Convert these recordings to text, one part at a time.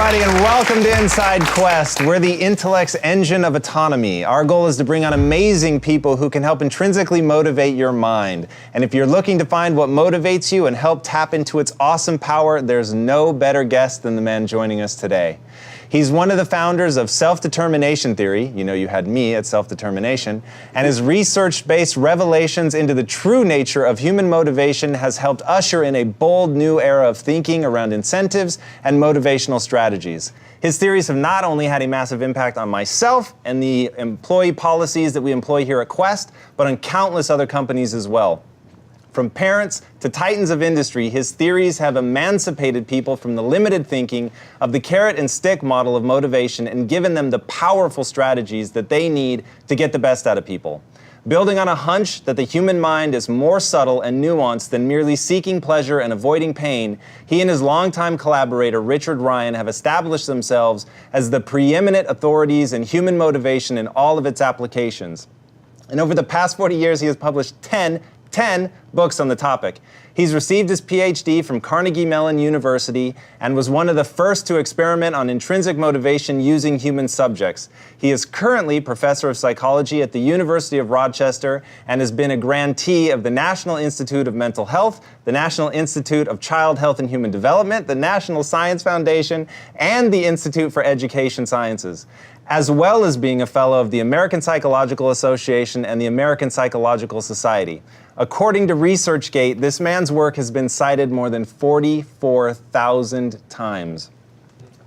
everybody, and welcome to Inside Quest. We're the intellect's engine of autonomy. Our goal is to bring on amazing people who can help intrinsically motivate your mind. And if you're looking to find what motivates you and help tap into its awesome power, there's no better guest than the man joining us today. He's one of the founders of self-determination theory. You know, you had me at self-determination. And his research-based revelations into the true nature of human motivation has helped usher in a bold new era of thinking around incentives and motivational strategies. His theories have not only had a massive impact on myself and the employee policies that we employ here at Quest, but on countless other companies as well. From parents to titans of industry, his theories have emancipated people from the limited thinking of the carrot and stick model of motivation and given them the powerful strategies that they need to get the best out of people. Building on a hunch that the human mind is more subtle and nuanced than merely seeking pleasure and avoiding pain, he and his longtime collaborator Richard Ryan have established themselves as the preeminent authorities in human motivation in all of its applications. And over the past 40 years, he has published 10 books on the topic. He's received his PhD from Carnegie Mellon University and was one of the first to experiment on intrinsic motivation using human subjects. He is currently professor of psychology at the University of Rochester and has been a grantee of the National Institute of Mental Health, the National Institute of Child Health and Human Development, the National Science Foundation, and the Institute for Education Sciences, as well as being a fellow of the American Psychological Association and the American Psychological Society. According to ResearchGate, this man's work has been cited more than 44,000 times.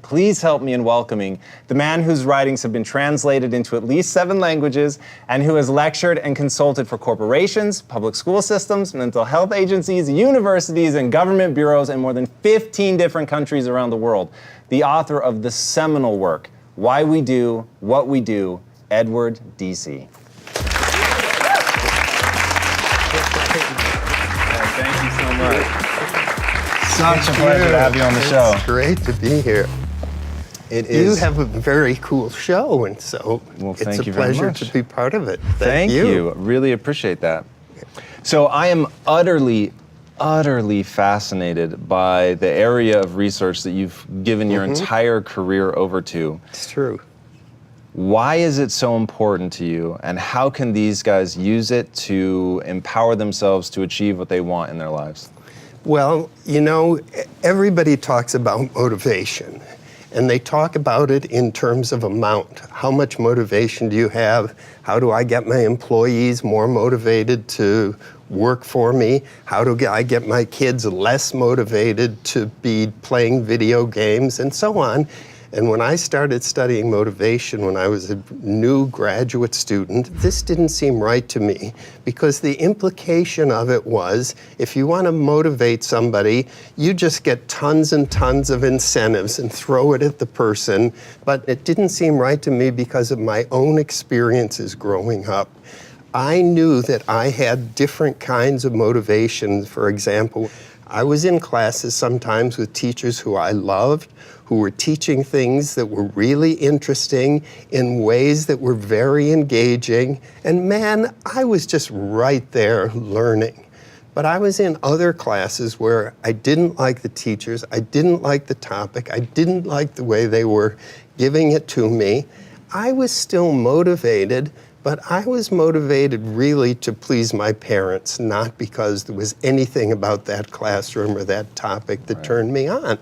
Please help me in welcoming the man whose writings have been translated into at least 7 languages and who has lectured and consulted for corporations, public school systems, mental health agencies, universities, and government bureaus in more than 15 different countries around the world. The author of the seminal work, Why We Do What We Do, Edward Deci. Thank you so much. Such a pleasure to have you on the show. It's great to be here. It is. You have a very cool show, and so it's a pleasure to be part of it. Thank you. Really appreciate that. So I am utterly fascinated by the area of research that you've given your entire career over to. It's true. Why is it so important to you, and how can these guys use it to empower themselves to achieve what they want in their lives? Well, you know, everybody talks about motivation, and they talk about it in terms of amount. How much motivation do you have? How do I get my employees more motivated to work for me? How do I get my kids less motivated to be playing video games, and so on? And when I started studying motivation when I was a new graduate student, this didn't seem right to me, because the implication of it was, if you want to motivate somebody, you just get tons and tons of incentives and throw it at the person. But it didn't seem right to me because of my own experiences growing up. I knew that I had different kinds of motivation. For example, I was in classes sometimes with teachers who I loved, who were teaching things that were really interesting in ways that were very engaging. And man, I was just right there learning. But I was in other classes where I didn't like the teachers, I didn't like the topic, I didn't like the way they were giving it to me. I was still motivated, but I was motivated really to please my parents, not because there was anything about that classroom or that topic that turned me on.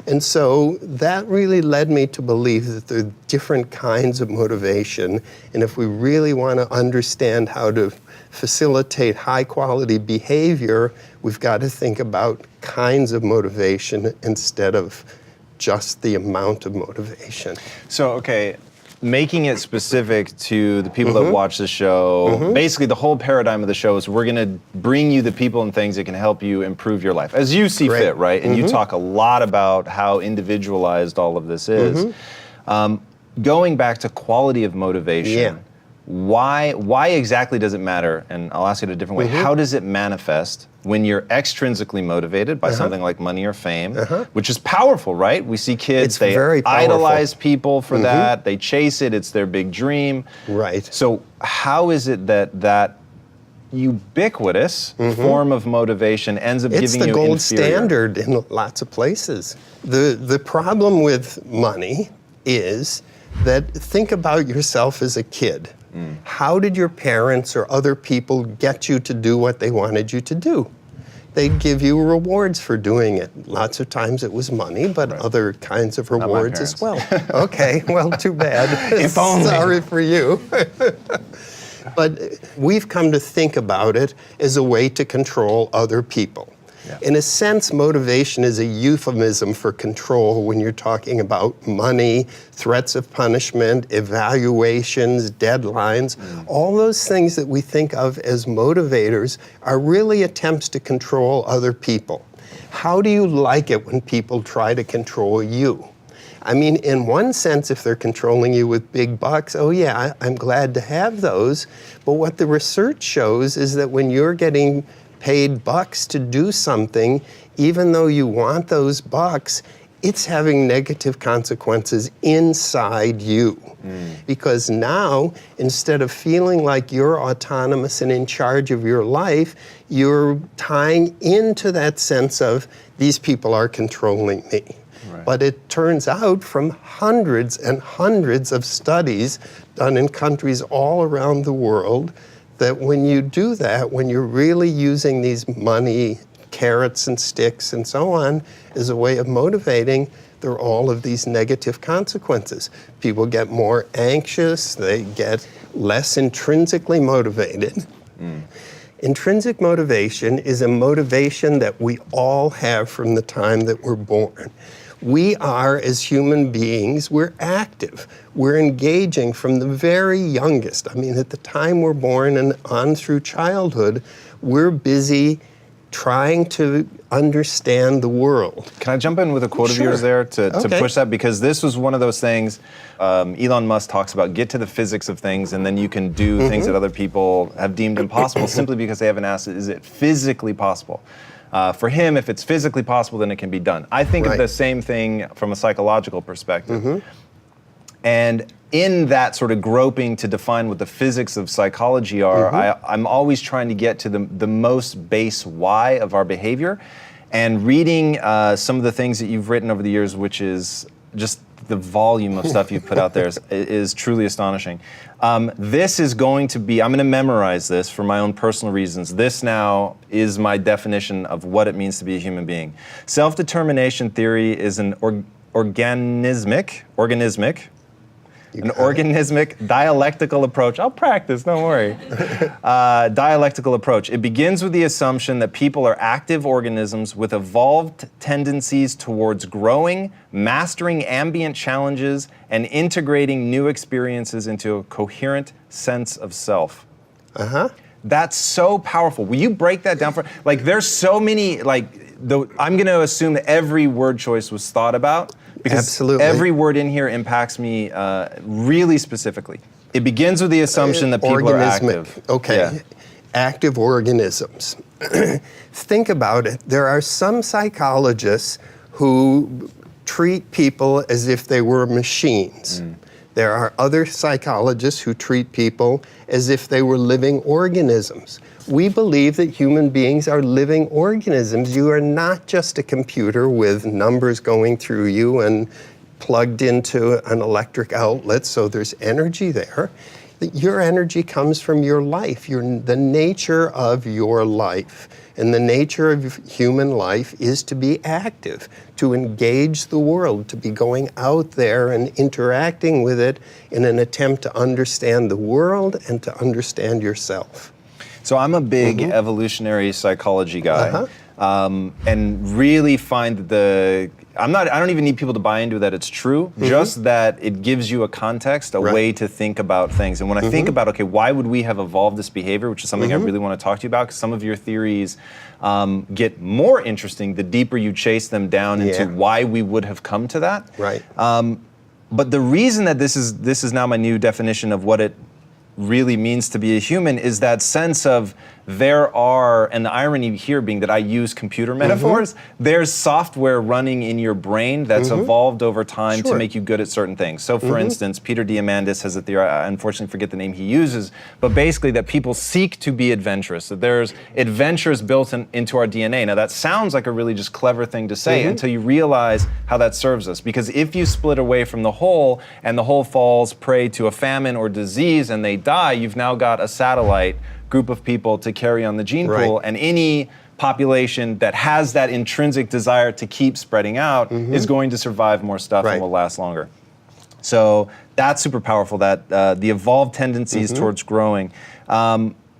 And so that really led me to believe that there are different kinds of motivation, and if we really want to understand how to facilitate high-quality behavior, we've got to think about kinds of motivation instead of just the amount of motivation. So, okay, making it specific to the people that watch the show, basically the whole paradigm of the show is we're going to bring you the people and things that can help you improve your life, as you see fit, right? And you talk a lot about how individualized all of this is. Going back to quality of motivation, why exactly does it matter? And I'll ask it a different way. How does it manifest when you're extrinsically motivated by something like money or fame, which is powerful, right? We see kids, they idolize people for that, they chase it, it's their big dream. Right. So how is it that ubiquitous form of motivation ends up It's giving you the gold inferior. standard in lots of places. The problem with money is that think about yourself as a kid. How did your parents or other people get you to do what they wanted you to do? They'd give you rewards for doing it. Lots of times it was money, but other kinds of rewards as well. Okay, well, too bad. If only. Sorry for you. But we've come to think about it as a way to control other people. Yeah. In a sense, motivation is a euphemism for control when you're talking about money, threats of punishment, evaluations, deadlines. All those things that we think of as motivators are really attempts to control other people. How do you like it when people try to control you? I mean, in one sense, if they're controlling you with big bucks, oh yeah, I'm glad to have those. But what the research shows is that when you're getting paid bucks to do something, even though you want those bucks, it's having negative consequences inside you. Because now, instead of feeling like you're autonomous and in charge of your life, you're tying into that sense of, these people are controlling me. Right. But it turns out from hundreds and hundreds of studies done in countries all around the world that when you do that, when you're really using these money, carrots and sticks and so on as a way of motivating, there are all of these negative consequences. People get more anxious, they get less intrinsically motivated. Intrinsic motivation is a motivation that we all have from the time that we're born. We are, as human beings, we're active. We're engaging from the very youngest. I mean, at the time we're born and on through childhood, we're busy trying to understand the world. Can I jump in with a quote of Sure. yours there to Okay. push that? Because this was one of those things Elon Musk talks about, get to the physics of things, and then you can do things that other people have deemed impossible simply because they haven't asked, is it physically possible? For him, if it's physically possible, then it can be done. I think of Right. the same thing from a psychological perspective. And in that sort of groping to define what the physics of psychology are, I'm always trying to get to the most base why of our behavior. And reading some of the things that you've written over the years, which is just the volume of stuff you've put out there is truly astonishing. This is going to be, I'm going to memorize this for my own personal reasons. This now is my definition of what it means to be a human being. Self-determination theory is an organismic dialectical approach. I'll practice, don't worry. Dialectical approach. It begins with the assumption that people are active organisms with evolved tendencies towards growing, mastering ambient challenges, and integrating new experiences into a coherent sense of self. That's so powerful. Will you break that down for, like, there's so many, like, I'm going to assume that every word choice was thought about. Because Absolutely. every word in here impacts me really specifically. It begins with the assumption that people are active. Okay, Yeah. Active organisms. Think about it. There are some psychologists who treat people as if they were machines. There are other psychologists who treat people as if they were living organisms. We believe that human beings are living organisms. You are not just a computer with numbers going through you and plugged into an electric outlet, so there's energy there. Your energy comes from your life, the nature of your life. And the nature of human life is to be active, to engage the world, to be going out there and interacting with it in an attempt to understand the world and to understand yourself. So I'm a big evolutionary psychology guy, and really find that I don't even need people to buy into that it's true, just that it gives you a context, a way to think about things. And when I think about, okay, why would we have evolved this behavior, which is something I really want to talk to you about, because some of your theories get more interesting the deeper you chase them down into why we would have come to that. Right. But the reason that this is now my new definition of what it really means to be a human is that sense of there are, and the irony here being that I use computer metaphors, there's software running in your brain that's evolved over time to make you good at certain things. So for instance, Peter Diamandis has a theory, I unfortunately forget the name he uses, but basically that people seek to be adventurous, that there's adventures built into our DNA. Now that sounds like a really just clever thing to say until you realize how that serves us. Because if you split away from the whole and the whole falls prey to a famine or disease and they die, you've now got a satellite group of people to carry on the gene pool, and any population that has that intrinsic desire to keep spreading out is going to survive more stuff and will last longer. So that's super powerful, that the evolved tendencies towards growing.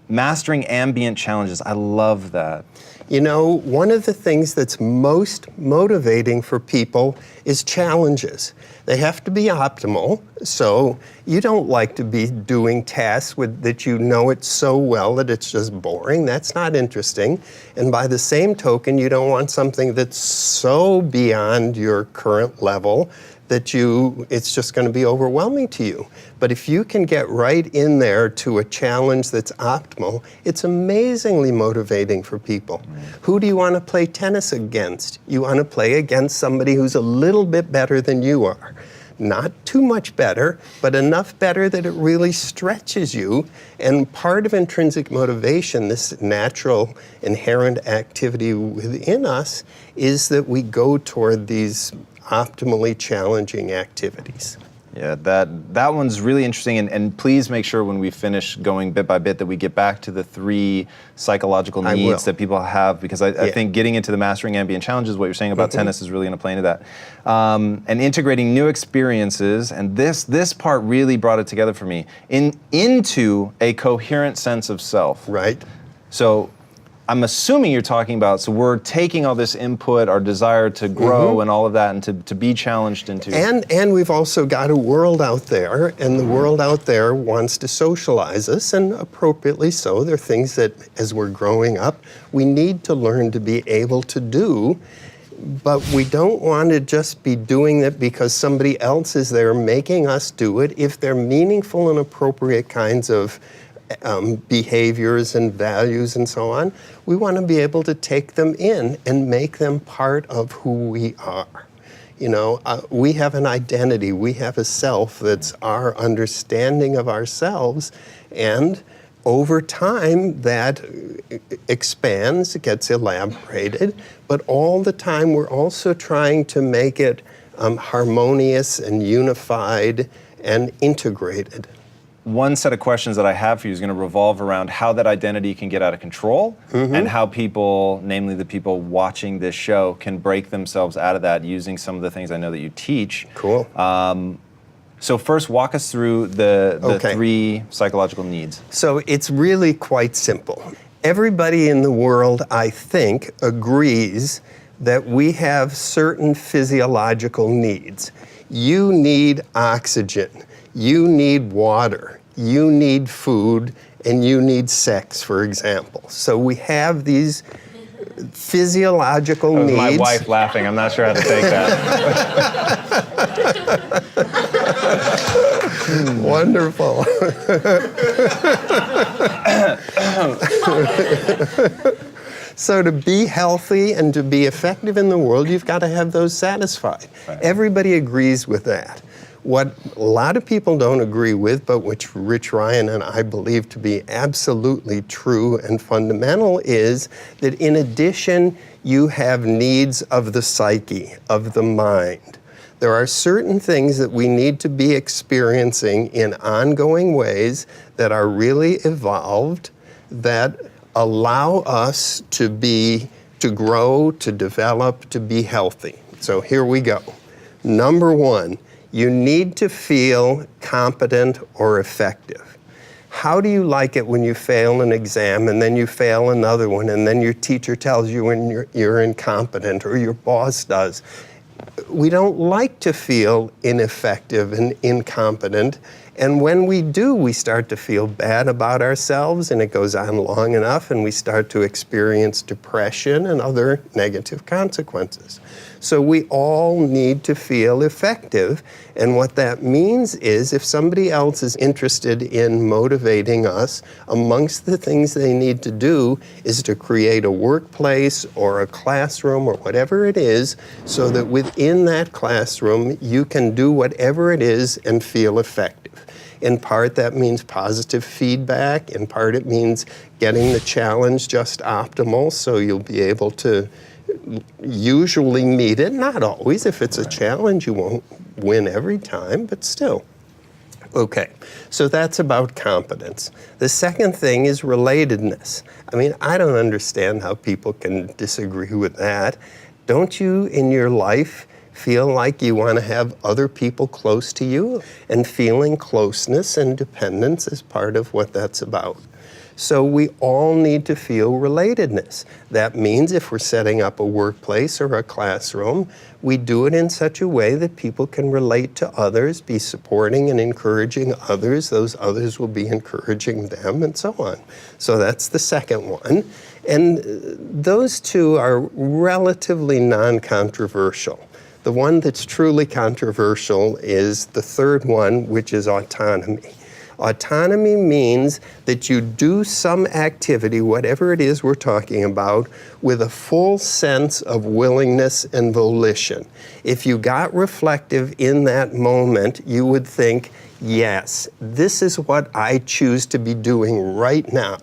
Mastering ambient challenges, I love that. You know, one of the things that's most motivating for people is challenges. They have to be optimal, so you don't like to be doing tasks that you know it so well that it's just boring. That's not interesting. And by the same token, you don't want something that's so beyond your current level that it's just going to be overwhelming to you. But if you can get right in there to a challenge that's optimal, it's amazingly motivating for people. Who do you want to play tennis against? You want to play against somebody who's a little bit better than you are. Not too much better, but enough better that it really stretches you. And part of intrinsic motivation, this natural inherent activity within us, is that we go toward these optimally challenging activities. Yeah, that one's really interesting, and please make sure when we finish going bit by bit that we get back to the 3 psychological needs that people have, because I think getting into the mastering ambient challenges, what you're saying about tennis is really going to play into that. And integrating new experiences, and this part really brought it together for me, into a coherent sense of self. Right. So I'm assuming you're talking about, so we're taking all this input, our desire to grow and all of that, and to be challenged into. And we've also got a world out there, and the world out there wants to socialize us, and appropriately so. There are things that, as we're growing up, we need to learn to be able to do, but we don't want to just be doing it because somebody else is there making us do it. If they're meaningful and appropriate kinds of behaviors and values and so on, we want to be able to take them in and make them part of who we are. You know, we have an identity, we have a self that's our understanding of ourselves, and over time that expands, it gets elaborated, but all the time we're also trying to make it harmonious and unified and integrated. One set of questions that I have for you is going to revolve around how that identity can get out of control and how people, namely the people watching this show, can break themselves out of that using some of the things I know that you teach. Cool. So first, walk us through the 3 psychological needs. So it's really quite simple. Everybody in the world, I think, agrees that we have certain physiological needs. You need oxygen. You need water, you need food, and you need sex, for example. So we have these physiological needs. My wife laughing, I'm not sure how to take that. Wonderful. So to be healthy and to be effective in the world, you've got to have those satisfied. Right. Everybody agrees with that. What a lot of people don't agree with, but which Rich Ryan and I believe to be absolutely true and fundamental, is that in addition, you have needs of the psyche, of the mind. There are certain things that we need to be experiencing in ongoing ways that are really evolved, that allow us to grow, to develop, to be healthy. So here we go. Number 1, you need to feel competent or effective. How do you like it when you fail an exam and then you fail another one and then your teacher tells you when you're incompetent or your boss does? We don't like to feel ineffective and incompetent, And when we do, we start to feel bad about ourselves, and it goes on long enough, and we start to experience depression and other negative consequences. So we all need to feel effective, and what that means is if somebody else is interested in motivating us, amongst the things they need to do is to create a workplace or a classroom or whatever it is, so that within that classroom you can do whatever it is and feel effective. In part, that means positive feedback. In part, it means getting the challenge just optimal, so you'll be able to usually meet it. Not always. If it's a challenge, you won't win every time, but still. Okay, so that's about competence. The second thing is relatedness. I mean, I don't understand how people can disagree with that. Don't you, in your life, feel like you want to have other people close to you? And feeling closeness and dependence is part of what that's about. So we all need to feel relatedness. That means if we're setting up a workplace or a classroom, we do it in such a way that people can relate to others, be supporting and encouraging others. Those others will be encouraging them, and so on. So that's the second one. And those two are relatively non-controversial. The one that's truly controversial is the third one, which is autonomy. Autonomy means that you do some activity, whatever it is we're talking about, with a full sense of willingness and volition. If you got reflective in that moment, you would think, yes, this is what I choose to be doing right now.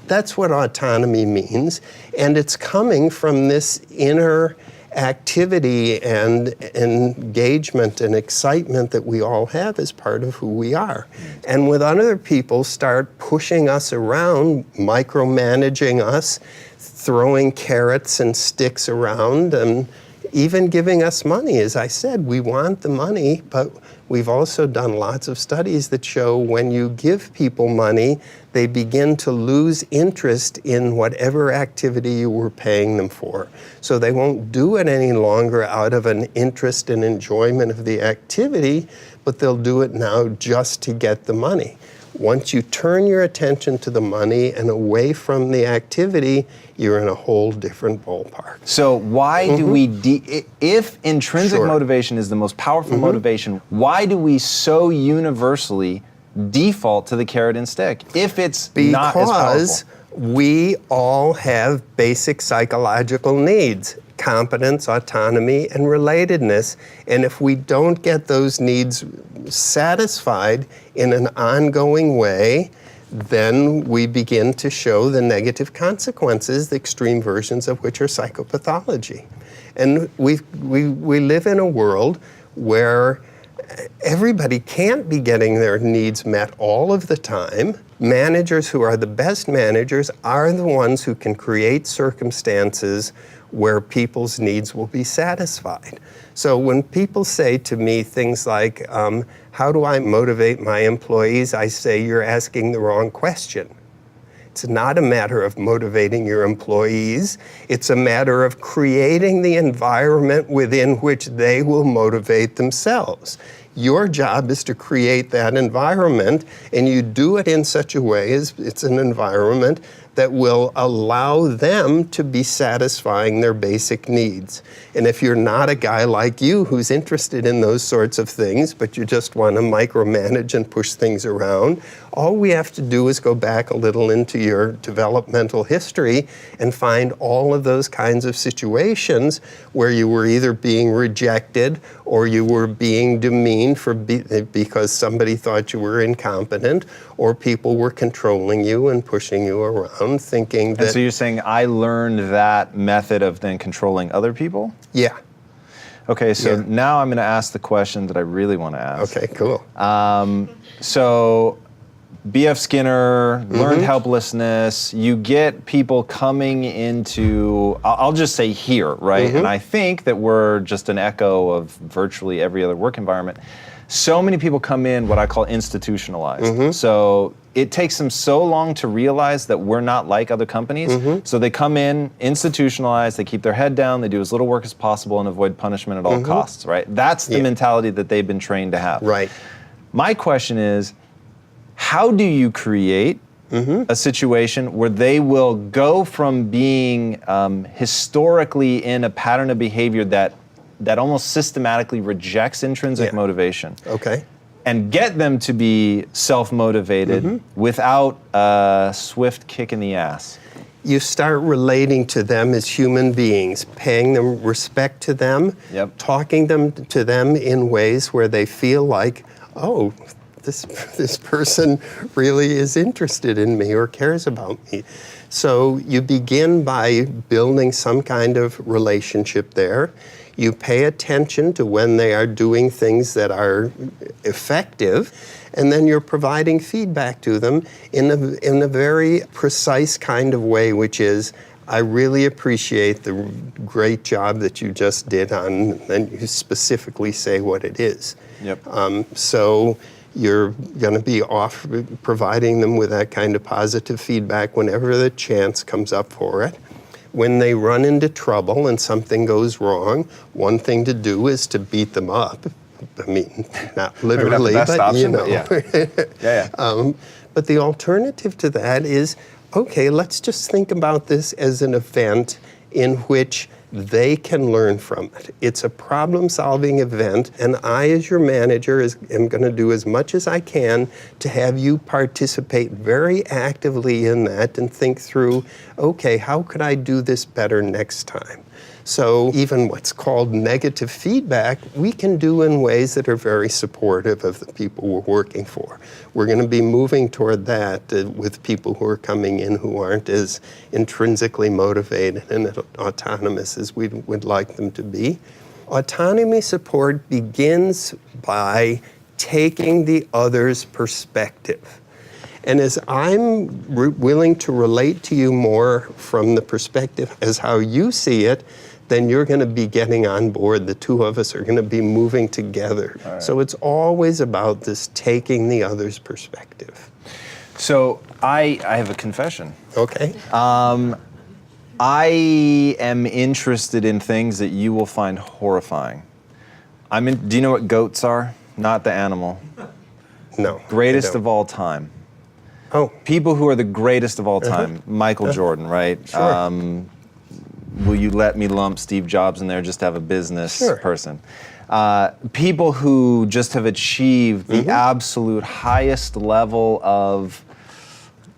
That's what autonomy means, and it's coming from this inner activity and engagement and excitement that we all have as part of who we are. And when other people start pushing us around, micromanaging us, throwing carrots and sticks around, and even giving us money. As I said, we want the money, but we've also done lots of studies that show when you give people money, they begin to lose interest in whatever activity you were paying them for. So they won't do it any longer out of an interest and enjoyment of the activity, but they'll do it now just to get the money. Once you turn your attention to the money and away from the activity, you're in a whole different ballpark. So why do we, if intrinsic motivation is the most powerful motivation, why do we so universally default to the carrot and stick if it's not as powerful? Because we all have basic psychological needs: competence, autonomy, and relatedness. And if we don't get those needs satisfied in an ongoing way, then we begin to show the negative consequences, the extreme versions of which are psychopathology. And we live in a world where everybody can't be getting their needs met all of the time. Managers who are the best managers are the ones who can create circumstances where people's needs will be satisfied. So when people say to me things like, how do I motivate my employees? I say, you're asking the wrong question. It's not a matter of motivating your employees. It's a matter of creating the environment within which they will motivate themselves. Your job is to create that environment, and you do it in such a way as it's an environment that will allow them to be satisfying their basic needs. And if you're not a guy like you who's interested in those sorts of things, but you just want to micromanage and push things around, all we have to do is go back a little into your developmental history and find all of those kinds of situations where you were either being rejected or you were being demeaned because somebody thought you were incompetent, or people were controlling you and pushing you around, thinking that... And so you're saying I learned that method of then controlling other people? Yeah. Okay, so now I'm going to ask the question that I really want to ask. Okay, cool. So B.F. Skinner, learned helplessness, you get people coming into, I'll just say here, right? And I think that we're just an echo of virtually every other work environment. So many people come in what I call institutionalized. So it takes them so long to realize that we're not like other companies. So they come in institutionalized, they keep their head down, they do as little work as possible and avoid punishment at all costs, right? That's the mentality that they've been trained to have. Right. My question is, how do you create a situation where they will go from being historically in a pattern of behavior that almost systematically rejects intrinsic motivation, Okay. and get them to be self-motivated without a swift kick in the ass? You start relating to them as human beings, paying them respect to them, talking to them in ways where they feel like, oh, this person really is interested in me or cares about me. So you begin by building some kind of relationship there. You pay attention to when they are doing things that are effective, and then you're providing feedback to them in a very precise kind of way, which is, I really appreciate the great job that you just did on, and you specifically say what it is. So you're going to be providing them with that kind of positive feedback whenever the chance comes up for it. When they run into trouble and something goes wrong, one thing to do is to beat them up. I mean, not literally, but you know. But the alternative to that is, okay, let's just think about this as an event in which they can learn from it. It's a problem-solving event, and I, as your manager, am going to do as much as I can to have you participate very actively in that and think through, okay, how could I do this better next time? So even what's called negative feedback, we can do in ways that are very supportive of the people we're working for. We're going to be moving toward that with people who are coming in who aren't as intrinsically motivated and autonomous as we would like them to be. Autonomy support begins by taking the other's perspective. And as I'm willing to relate to you more from the perspective as how you see it, then you're going to be getting on board. The two of us are going to be moving together. So it's always about this taking the other's perspective. So I have a confession. Okay. I am interested in things that you will find horrifying. Do you know what goats are? Not the animal. No. Greatest of all time. Oh. People who are the greatest of all time. Michael Jordan, right? Sure. Will you let me lump Steve Jobs in there just to have a business person? People who just have achieved the absolute highest level of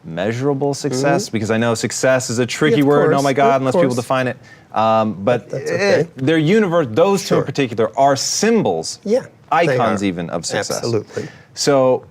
measurable success, because I know success is a tricky word, oh my God, unless people define it. But their universe, those two in particular, are symbols, icons even of success. Absolutely. So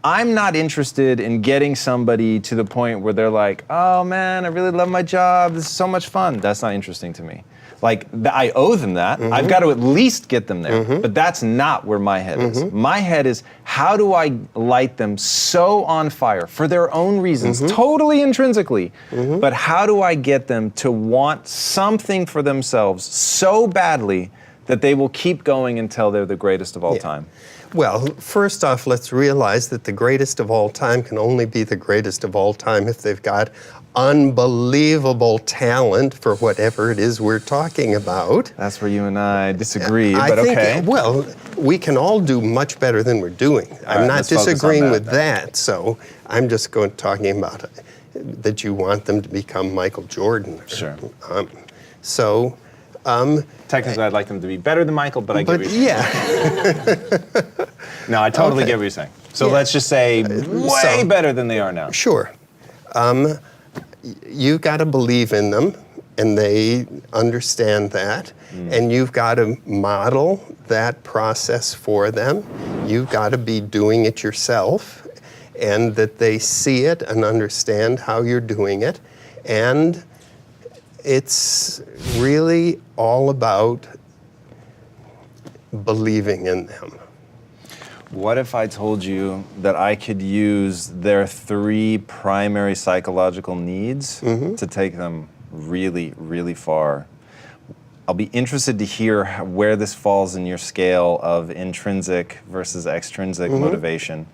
I'm not interested in getting somebody to the point where they're like, oh man, I really love my job, this is so much fun. That's not interesting to me. Like, I owe them that. I've got to at least get them there. But that's not where my head is. My head is, how do I light them so on fire for their own reasons, totally intrinsically, but how do I get them to want something for themselves so badly that they will keep going until they're the greatest of all time? Well, first off, let's realize that the greatest of all time can only be the greatest of all time if they've got unbelievable talent for whatever it is we're talking about. That's where you and I disagree, but okay. Well, we can all do much better than we're doing. I'm not disagreeing with that, so I'm just talking about that you want them to become Michael Jordan. Sure. Technically, I'd like them to be better than Michael, but I get what you're saying. No, I totally get what you're saying. So let's just say way better than they are now. Sure. You've got to believe in them, and they understand that, and you've got to model that process for them. You've got to be doing it yourself, and that they see it and understand how you're doing it, and it's really all about believing in them. What if I told you that I could use their 3 primary psychological needs to take them really, really far? I'll be interested to hear where this falls in your scale of intrinsic versus extrinsic motivation.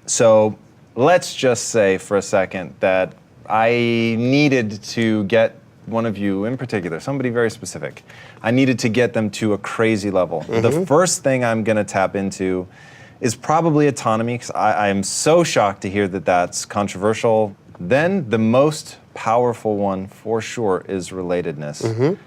So let's just say for a second that I needed to get one of you in particular, somebody very specific, I needed to get them to a crazy level. The first thing I'm going to tap into is probably autonomy, because I am so shocked to hear that that's controversial. Then the most powerful one, for sure, is relatedness.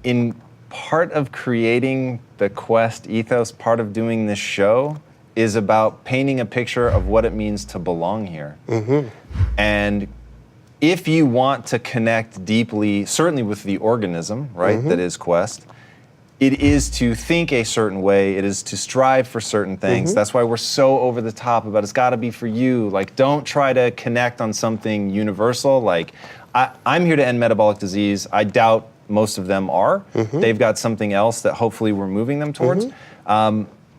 In part of creating the Quest ethos, part of doing this show, is about painting a picture of what it means to belong here. And if you want to connect deeply, certainly with the organism, right, that is Quest, it is to think a certain way, it is to strive for certain things. That's why we're so over the top about it's gotta be for you. Like, don't try to connect on something universal. Like, I'm here to end metabolic disease. I doubt most of them are. They've got something else that hopefully we're moving them towards.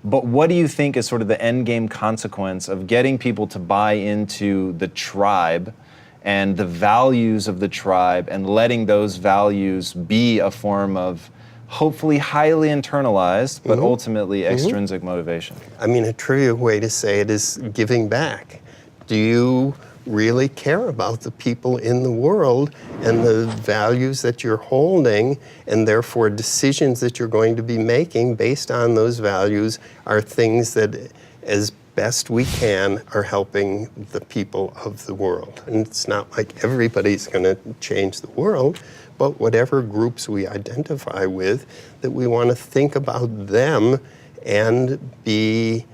But what do you think is sort of the end game consequence of getting people to buy into the tribe and the values of the tribe and letting those values be a form of hopefully highly internalized, but ultimately extrinsic motivation? I mean, a trivial way to say it is giving back. Do you really care about the people in the world and the values that you're holding, and therefore decisions that you're going to be making based on those values are things that, as best we can, are helping the people of the world? And it's not like everybody's going to change the world, but whatever groups we identify with, that we want to think about them and be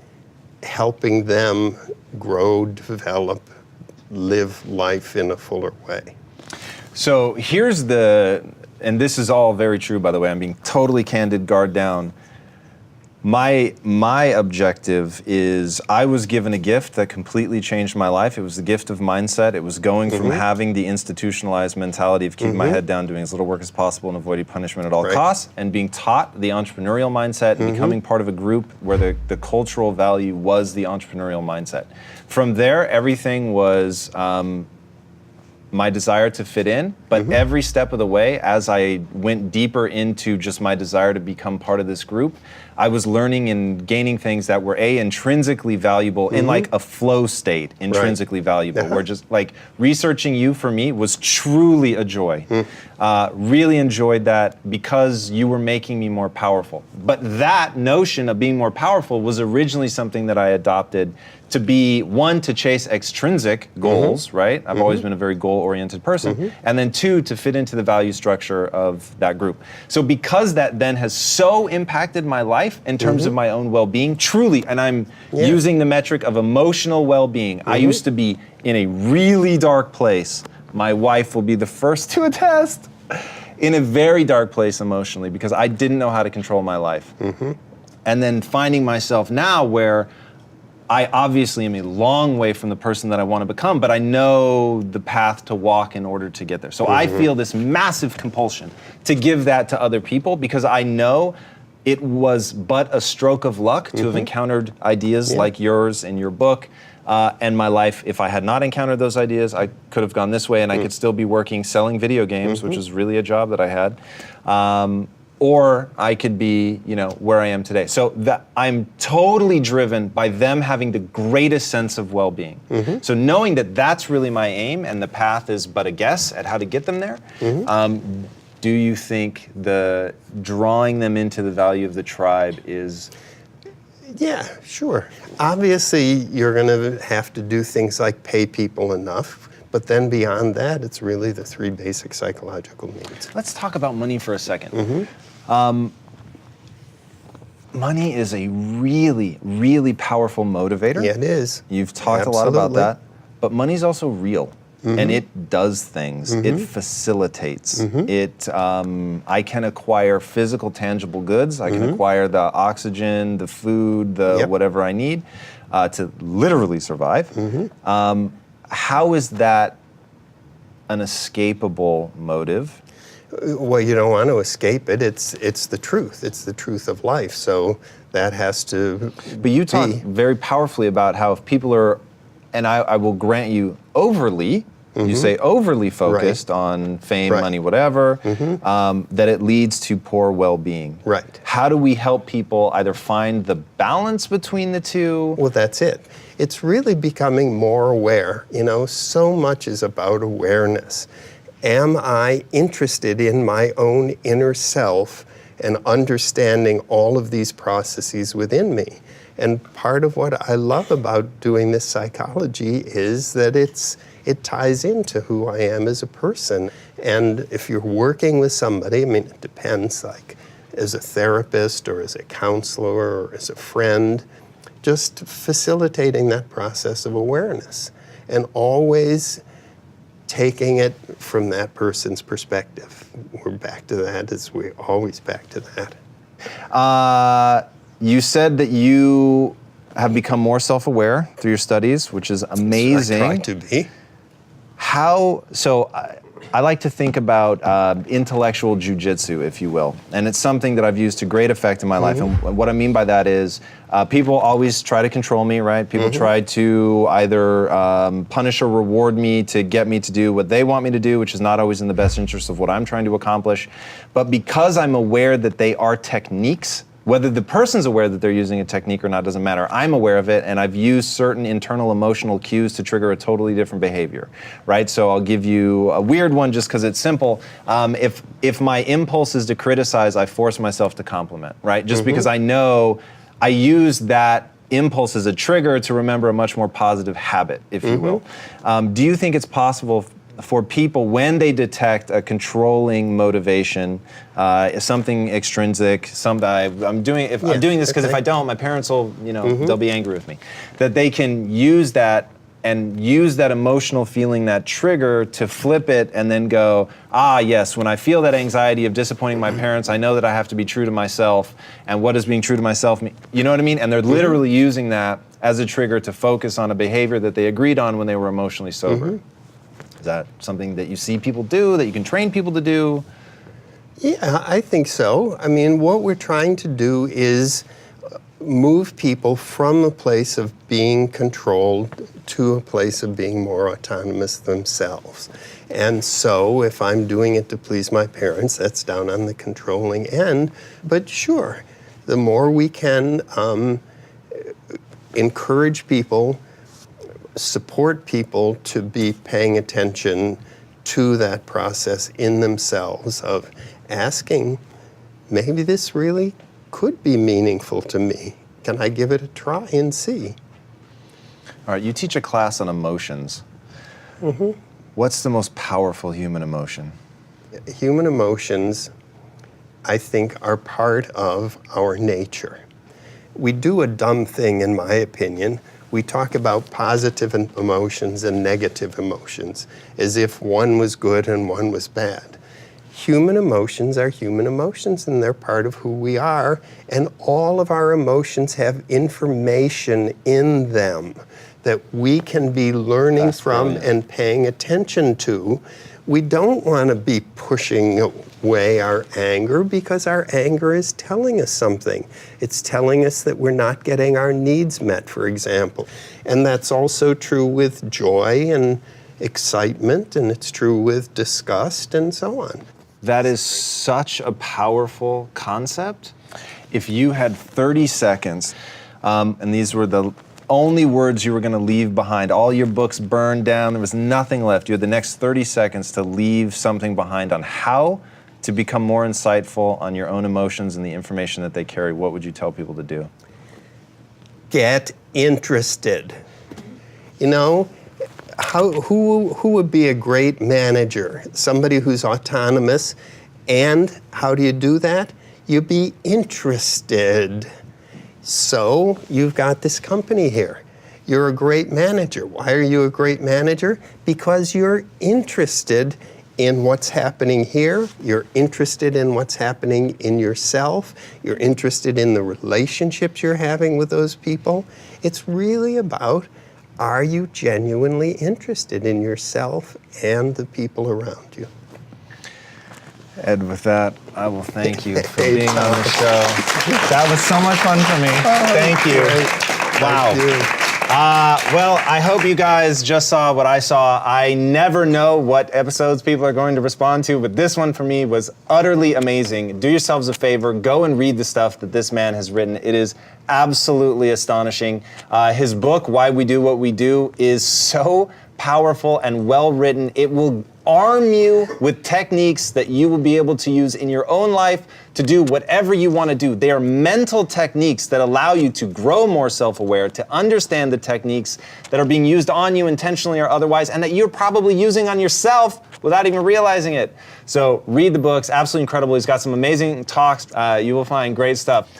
helping them grow, develop, live life in a fuller way. So here's and this is all very true, by the way, I'm being totally candid, guard down. My objective is, I was given a gift that completely changed my life. It was the gift of mindset. It was going from having the institutionalized mentality of keeping my head down, doing as little work as possible and avoiding punishment at all costs, and being taught the entrepreneurial mindset and becoming part of a group where the cultural value was the entrepreneurial mindset. From there, everything was my desire to fit in, but every step of the way, as I went deeper into just my desire to become part of this group, I was learning and gaining things that were intrinsically valuable in like a flow state, intrinsically valuable, where just like researching you for me was truly a joy. Really enjoyed that because you were making me more powerful. But that notion of being more powerful was originally something that I adopted to be, one, to chase extrinsic goals, right? I've always been a very goal-oriented person. And then two, to fit into the value structure of that group. So because that then has so impacted my life in terms of my own well-being, truly, and I'm using the metric of emotional well-being. I used to be in a really dark place. My wife will be the first to attest. In a very dark place emotionally because I didn't know how to control my life. And then finding myself now where I obviously am a long way from the person that I want to become, but I know the path to walk in order to get there. So I feel this massive compulsion to give that to other people because I know it was but a stroke of luck to have encountered ideas like yours in your book. And my life, if I had not encountered those ideas, I could have gone this way and I could still be working selling video games, which is really a job that I had. Or I could be, where I am today. So I'm totally driven by them having the greatest sense of well-being. So knowing that that's really my aim and the path is but a guess at how to get them there, do you think the drawing them into the value of the tribe is... Yeah, sure. Obviously, you're going to have to do things like pay people enough. But then beyond that, it's really the three basic psychological needs. Let's talk about money for a second. Money is a really, really powerful motivator. Yeah, it is. You've talked a lot about that. But money's also real. And it does things. It facilitates. I can acquire physical, tangible goods. I can acquire the oxygen, the food, the whatever I need to literally survive. How is that an escapable motive? Well, you don't want to escape it. It's the truth. It's the truth of life. So that has to But you talk very powerfully about how if people are, and I will grant you overly, you say overly focused on fame, money, whatever, that it leads to poor well-being. Right. How do we help people either find the balance between the two? Well, that's it. It's really becoming more aware. So much is about awareness. Am I interested in my own inner self and understanding all of these processes within me? And part of what I love about doing this psychology is that it ties into who I am as a person. And if you're working with somebody, I mean, it depends, like as a therapist or as a counselor or as a friend, just facilitating that process of awareness and always taking it from that person's perspective. We're back to that, as we're always back to that. You said that you have become more self-aware through your studies, which is amazing. I try to be. I like to think about intellectual jujitsu, if you will, and it's something that I've used to great effect in my life. And what I mean by that is people always try to control me, right? People try to either punish or reward me to get me to do what they want me to do, which is not always in the best interest of what I'm trying to accomplish. But because I'm aware that they are techniques, whether the person's aware that they're using a technique or not doesn't matter. I'm aware of it, and I've used certain internal emotional cues to trigger a totally different behavior, right? So I'll give you a weird one just because it's simple. If my impulse is to criticize, I force myself to compliment, right? Just because I know I use that impulse as a trigger to remember a much more positive habit, if you will. Do you think it's possible for people, when they detect a controlling motivation, something extrinsic, I'm doing this because if I don't, my parents will, they'll be angry with me, that they can use that and use that emotional feeling, that trigger, to flip it and then go, yes, when I feel that anxiety of disappointing my parents, I know that I have to be true to myself, and what does being true to myself mean? You know what I mean? And they're literally using that as a trigger to focus on a behavior that they agreed on when they were emotionally sober. Is that something that you see people do, that you can train people to do? Yeah, I think so. I mean, what we're trying to do is move people from a place of being controlled to a place of being more autonomous themselves. And so if I'm doing it to please my parents, that's down on the controlling end. But sure, the more we can encourage people, support people to be paying attention to that process in themselves of asking, maybe this really could be meaningful to me. Can I give it a try and see? All right, you teach a class on emotions. What's the most powerful human emotion? Human emotions, I think, are part of our nature. We do a dumb thing, in my opinion. We talk about positive emotions and negative emotions as if one was good and one was bad. Human emotions are human emotions, and they're part of who we are, and all of our emotions have information in them that we can be learning from and paying attention to. We don't want to be pushing away our anger because our anger is telling us something. It's telling us that we're not getting our needs met, for example. And that's also true with joy and excitement, and it's true with disgust and so on. That is such a powerful concept. If you had 30 seconds, and these were the only words you were going to leave behind, all your books burned down, there was nothing left, you had the next 30 seconds to leave something behind on how to become more insightful on your own emotions and the information that they carry, what would you tell people to do? Get interested. You know, who would be a great manager? Somebody who's autonomous. And how do you do that? You be interested. So you've got this company here. You're a great manager. Why are you a great manager? Because you're interested in what's happening here. You're interested in what's happening in yourself. You're interested in the relationships you're having with those people. It's really about, are you genuinely interested in yourself and the people around you? Ed, with that, I will thank you for being on the show. That was so much fun for me. Thank you. Wow. Thank you. Well, I hope you guys just saw what I saw. I never know what episodes people are going to respond to, but this one for me was utterly amazing. Do yourselves a favor, go and read the stuff that this man has written. It is absolutely astonishing. His book, Why We Do What We Do, is so powerful and well written. It will arm you with techniques that you will be able to use in your own life to do whatever you want to do. They are mental techniques that allow you to grow more self-aware, to understand the techniques that are being used on you intentionally or otherwise, and that you're probably using on yourself without even realizing it. So read the books, absolutely incredible. He's got some amazing talks. You will find great stuff.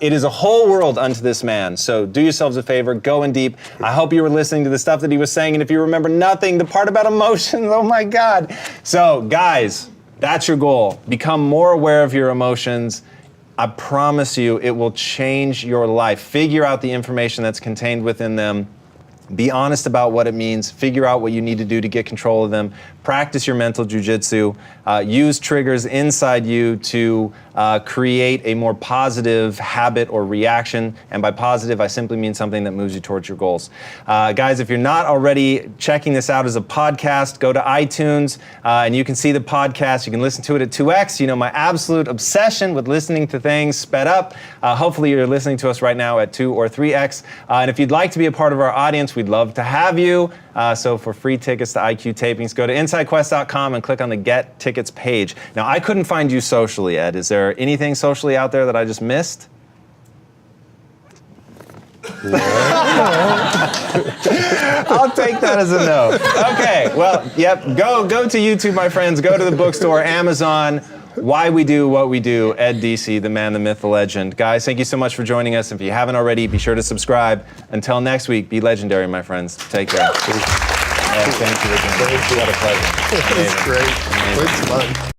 It is a whole world unto this man. So do yourselves a favor, go in deep. I hope you were listening to the stuff that he was saying, and if you remember nothing, the part about emotions, oh my God. So guys, that's your goal. Become more aware of your emotions. I promise you it will change your life. Figure out the information that's contained within them. Be honest about what it means. Figure out what you need to do to get control of them. Practice your mental jujitsu. Use triggers inside you to create a more positive habit or reaction. And by positive, I simply mean something that moves you towards your goals. Guys, if you're not already checking this out as a podcast, go to iTunes and you can see the podcast. You can listen to it at 2x. You know, my absolute obsession with listening to things sped up. Hopefully you're listening to us right now at 2 or 3x. And if you'd like to be a part of our audience, we'd love to have you. So for free tickets to IQ tapings, go to InsideQuest.com and click on the Get Tickets page. Now, I couldn't find you socially, Ed. Is there anything socially out there that I just missed? I'll take that as a no. Okay, well, yep, go to YouTube, my friends. Go to the bookstore, Amazon. Why We Do What We Do, Ed Deci, the man, the myth, the legend. Guys, thank you so much for joining us. If you haven't already, be sure to subscribe. Until next week, be legendary, my friends. Take care. Thank you again. What a pleasure. It's great. It's fun.